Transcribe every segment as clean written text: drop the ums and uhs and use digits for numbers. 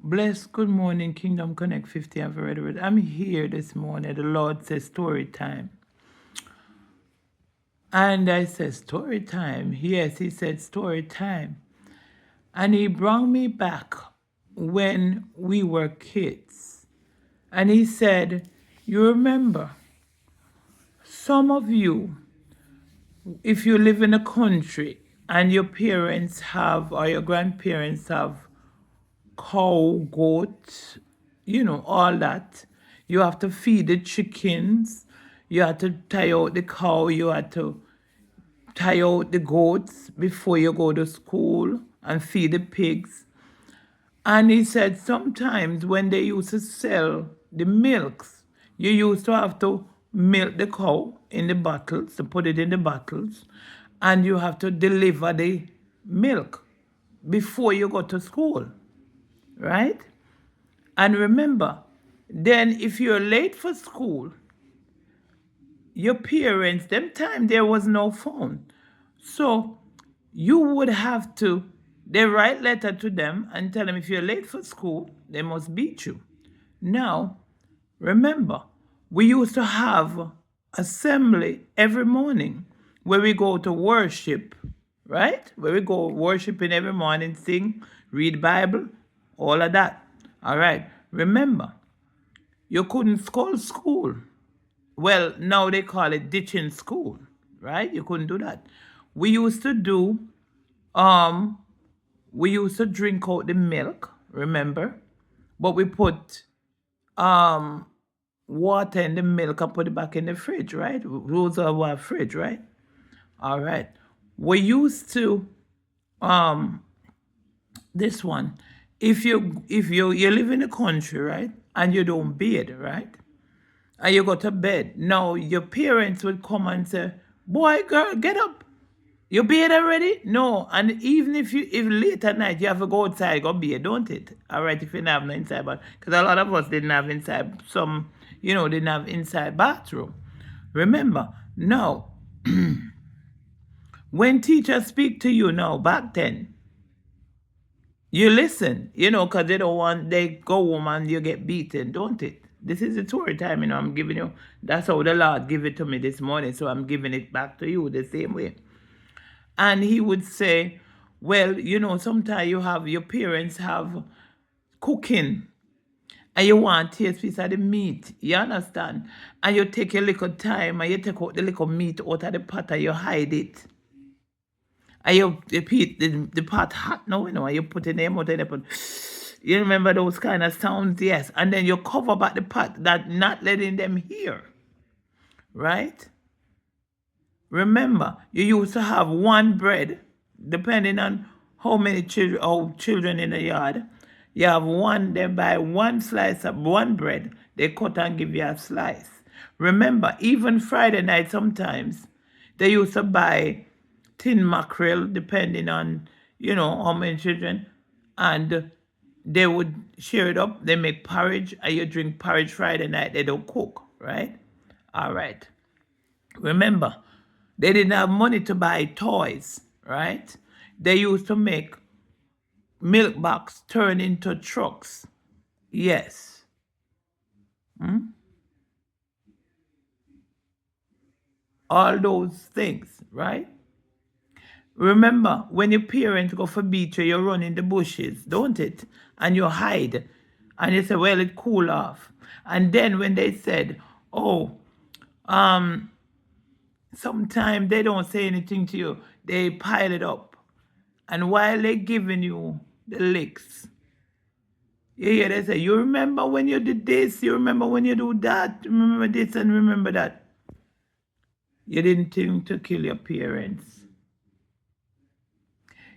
Bless, good morning, Kingdom Connect 50. I've already read. I'm here this morning. The Lord says story time. And I said, story time? Yes, he said story time. And he brought me back when we were kids. And he said, you remember, some of you, if you live in a country and your parents have, or your grandparents have cow, goat, all that. You have to feed the chickens. You have to tie out the cow. You have to tie out the goats before you go to school and feed the pigs. And he said sometimes when they used to sell the milks, you used to have to milk the cow in the bottles, to put it in the bottles, and you have to deliver the milk before you go to school, right? And remember, then if you're late for school, your parents, them time there was no phone. So you would have to, they write letter to them and tell them if you're late for school, they must beat you. Now, remember, we used to have assembly every morning where we go to worship, right? Where we go worshiping every morning, sing, read Bible, all of that. All right. Remember, you couldn't call school. Well, now they call it ditching school, right? You couldn't do that. We used to do, um, we used to drink out the milk, remember? But we put um water in the milk and put it back in the fridge, right? Those are our fridge, right? All right. We used to um this one. If you live in the country, right, and you don't bathe, right? And you go to bed. Now your parents would come and say, boy, girl, get up. You bathe already? No. And even if late at night you have to go outside, go bathe, don't it? All right, if you don't have no inside, but because a lot of us didn't have inside, some, didn't have inside bathroom. Remember, now, when teachers speak to you now, back then, you listen, because they go home and you get beaten, don't it? This is the story time, I'm giving you, that's how the Lord give it to me this morning, so I'm giving it back to you the same way. And he would say, well, sometimes your parents have cooking and you want to taste piece of the meat, you understand? And you take a little time and you take out the little meat out of the pot and you hide it. And you put the pot hot now, and you put it in and you put, you remember those kind of sounds? Yes. And then you cover back the pot, that not letting them hear, right? Remember, you used to have one bread, depending on how many children in the yard. You have one, they buy one slice of one bread, they cut and give you a slice. Remember, even Friday night sometimes, they used to buy tin mackerel, depending on, how many children, and they would share it up. They make porridge, and you drink porridge Friday night. They don't cook, right? All right. Remember, they didn't have money to buy toys, right? They used to make milk box turn into trucks. Yes. All those things, right? Remember, when your parents go for beach, you run in the bushes, don't it? And you hide. And you say, well, it cool off. And then when they said, oh, sometimes they don't say anything to you, they pile it up. And while they're giving you the licks, you hear they say, you remember when you did this, you remember when you do that, remember this and remember that. You didn't think to kill your parents.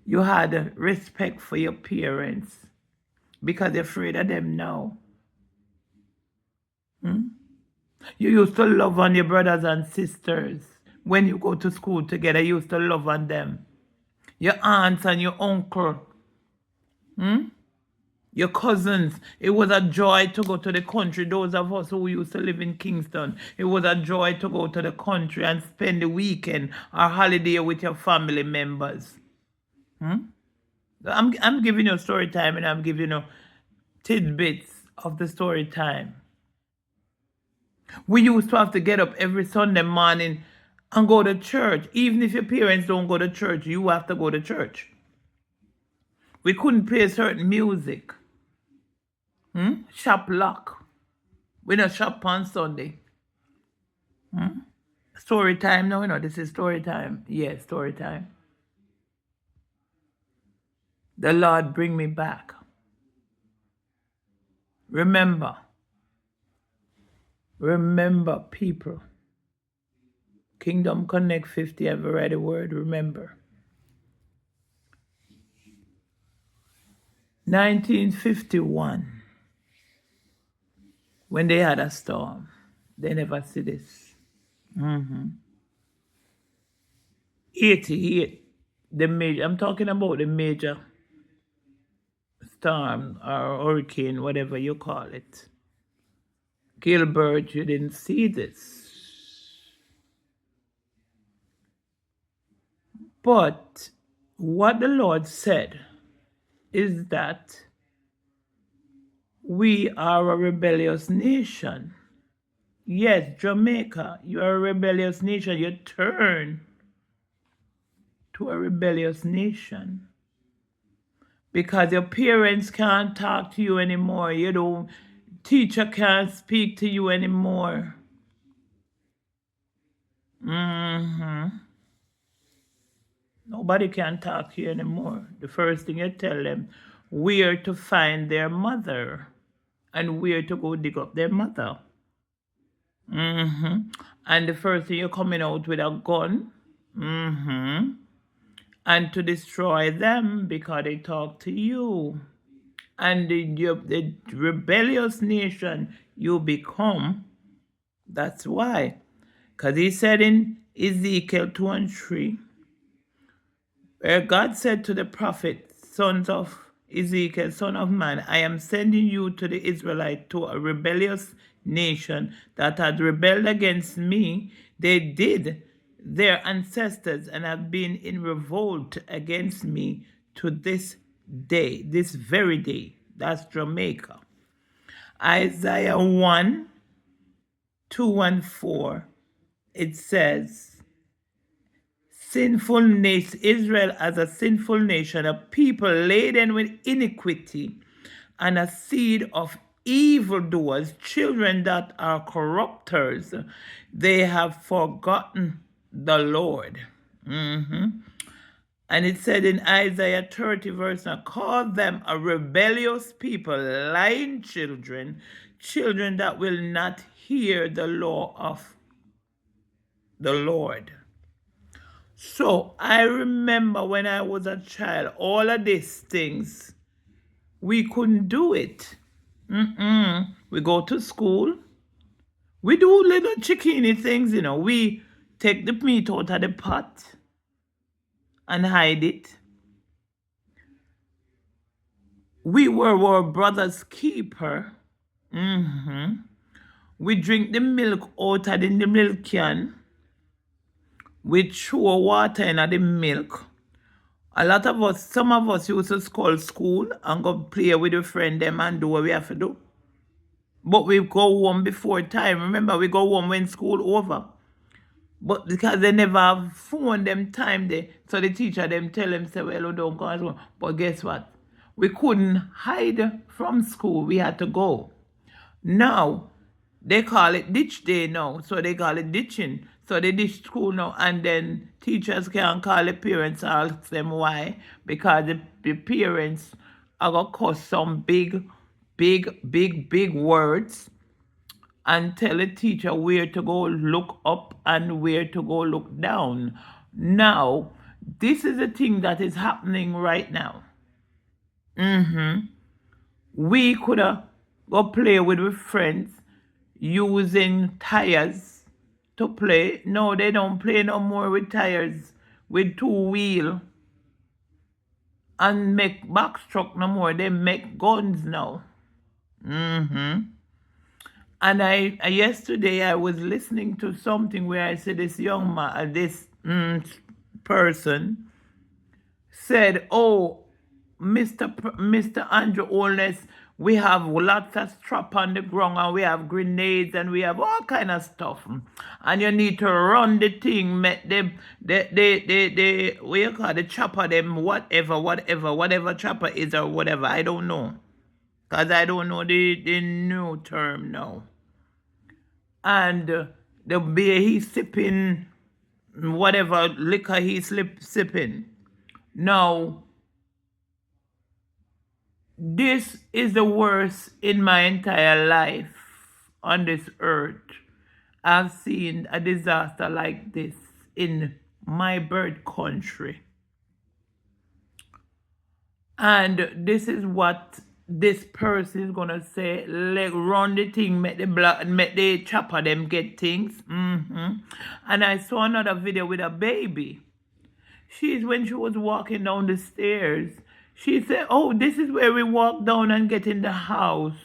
You had respect for your parents because you're afraid of them now. You used to love on your brothers and sisters. When you go to school together, you used to love on them. Your aunts and your uncle. Your cousins. It was a joy to go to the country. Those of us who used to live in Kingston, it was a joy to go to the country and spend the weekend or holiday with your family members. I'm giving you story time, and I'm giving you tidbits of the story time. We used to have to get up every Sunday morning and go to church. Even if your parents don't go to church, you have to go to church. We couldn't play certain music. Shop lock. We don't shop on Sunday. Story time. No, this is story time. Yes, story time. The Lord bring me back. Remember, people. Kingdom Connect 50, have you read the word? Remember. 1951, when they had a storm, they never see this. 88, the major, I'm talking about the major storm or hurricane, whatever you call it. Gilbert, you didn't see this. But what the Lord said is that we are a rebellious nation. Yes, Jamaica, you are a rebellious nation. You turn to a rebellious nation because your parents can't talk to you anymore. Teacher can't speak to you anymore. Nobody can talk to you anymore. The first thing you tell them, where to find their mother and where to go dig up their mother. And the first thing you're coming out with a gun. And to destroy them because they talk to you. And the rebellious nation you become, that's why. Because he said in Ezekiel 2:3, where God said to the prophet, sons of Ezekiel, son of man, I am sending you to the Israelites, to a rebellious nation that had rebelled against me. They did their ancestors and have been in revolt against me to this day, this very day. That's Jamaica. Isaiah 1:2 and 4, it says, sinful nation, Israel as a sinful nation, a people laden with iniquity, and a seed of evildoers, children that are corrupters. They have forgotten the Lord. And it said in Isaiah 30 verse 9, call them a rebellious people, lying children, children that will not hear the law of the Lord. So I remember when I was a child, all of these things, we couldn't do it. We go to school. We do little chickeny things, We take the meat out of the pot and hide it. We were our brother's keeper. We drink the milk out of the milk can. We throw water in the milk. A lot of us, some of us used to call school and go play with a friend them and do what we have to do. But we go home before time. Remember, we go home when school over. But because they never have phone them time there, so the teacher them tell them, say, well, don't go to school. But guess what? We couldn't hide from school. We had to go. Now, they call it ditch day now. So they call it ditching. So they ditch school now. And then teachers can call the parents and ask them why. Because the parents are going to cuss some big words and tell the teacher where to go look up and where to go look down. Now, this is the thing that is happening right now. We could go play with our friends using tires to play. No, they don't play no more with tires, with 2-wheel. And make box truck no more. They make guns now. And yesterday I was listening to something where I said this young man, this person said, oh, Mr. Andrew Holness, we have lots of strap on the ground and we have grenades and we have all kind of stuff. And you need to run the thing, make them, what you call the chopper, them, whatever chopper is or whatever. I don't know. Because I don't know the new term now. And the beer he's sipping, whatever liquor he's sipping. Now, this is the worst in my entire life on this earth. I've seen a disaster like this in my birth country. And this is what this person is gonna say, like, run the thing, make the chopper them get things. And I saw another video with a baby. When she was walking down the stairs, she said, oh, this is where we walk down and get in the house.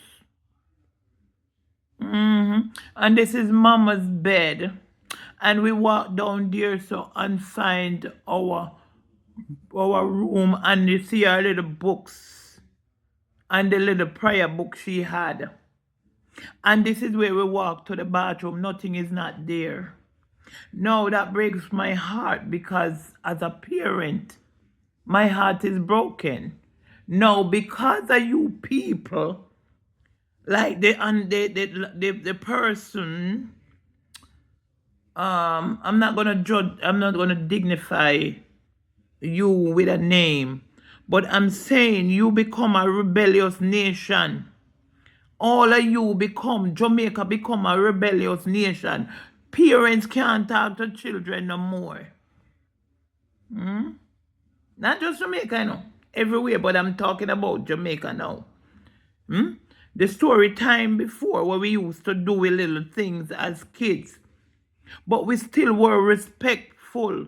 And this is mama's bed. And we walk down there and find our room, and you see our little books and the little prayer book she had. And this is where we walk to the bathroom. Nothing is not there. No, that breaks my heart, because as a parent, my heart is broken. No, because of you people, like the person, I'm not gonna judge, I'm not gonna dignify you with a name, but I'm saying you become a rebellious nation. All of you Jamaica become a rebellious nation. Parents can't talk to children no more. Not just Jamaica, no. Everywhere, but I'm talking about Jamaica now. The story time before, where we used to do little things as kids, but we still were respectful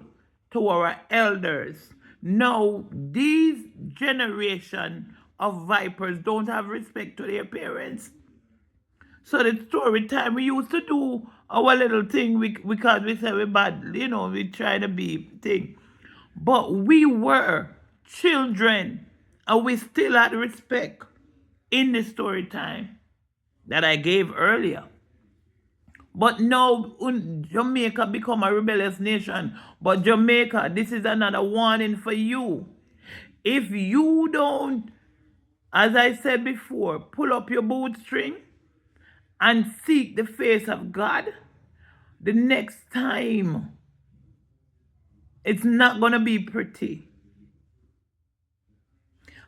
to our elders. Now, these generation of vipers don't have respect to their parents. So the story time, we used to do our little thing because we said we're bad, we try to be thing. But we were children, and we still had respect in the story time that I gave earlier. But now Jamaica become a rebellious nation. But Jamaica, this is another warning for you. If you don't, as I said before, pull up your bootstring and seek the face of God, the next time, it's not going to be pretty.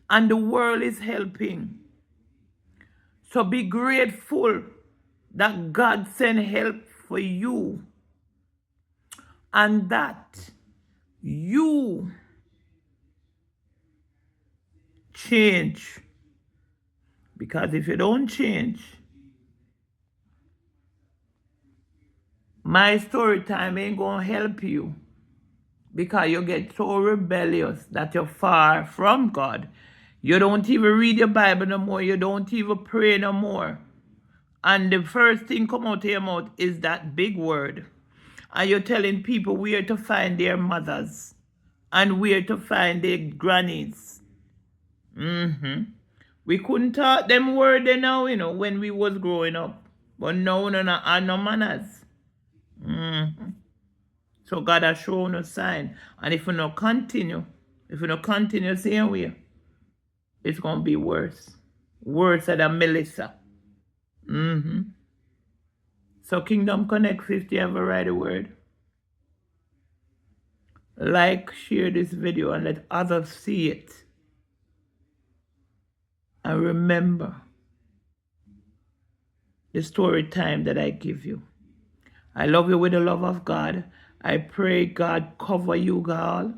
And the world is helping. So be grateful that God sent help for you, and that you change. Because if you don't change, my story time ain't gonna help you, because you get so rebellious that you're far from God. You don't even read your Bible no more. You don't even pray no more. And the first thing come out of your mouth is that big word. And you're telling people where to find their mothers and where to find their grannies. We couldn't talk them word now, when we was growing up. But now we don't have no manners. So God has shown us sign. And if we don't continue same way, it's going to be worse. Worse than Melissa. So Kingdom Connect 50, have a right word. Like, share this video, and let others see it. And remember the story time that I give you. I love you with the love of God. I pray God cover you, God.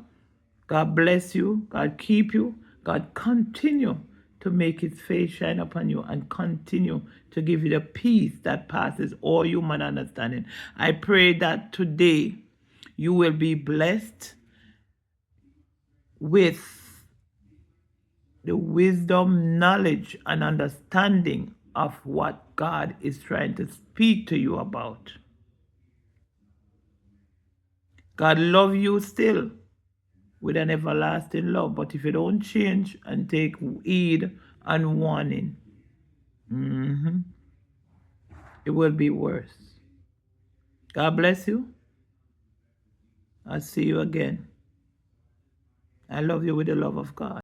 God bless you. God keep you. God continue to make his face shine upon you, and continue to give you the peace that passes all human understanding. I pray that today you will be blessed with the wisdom, knowledge, and understanding of what God is trying to speak to you about. God love you still with an everlasting love. But if you don't change and take heed and warning, it will be worse. God bless you. I'll see you again. I love you with the love of God.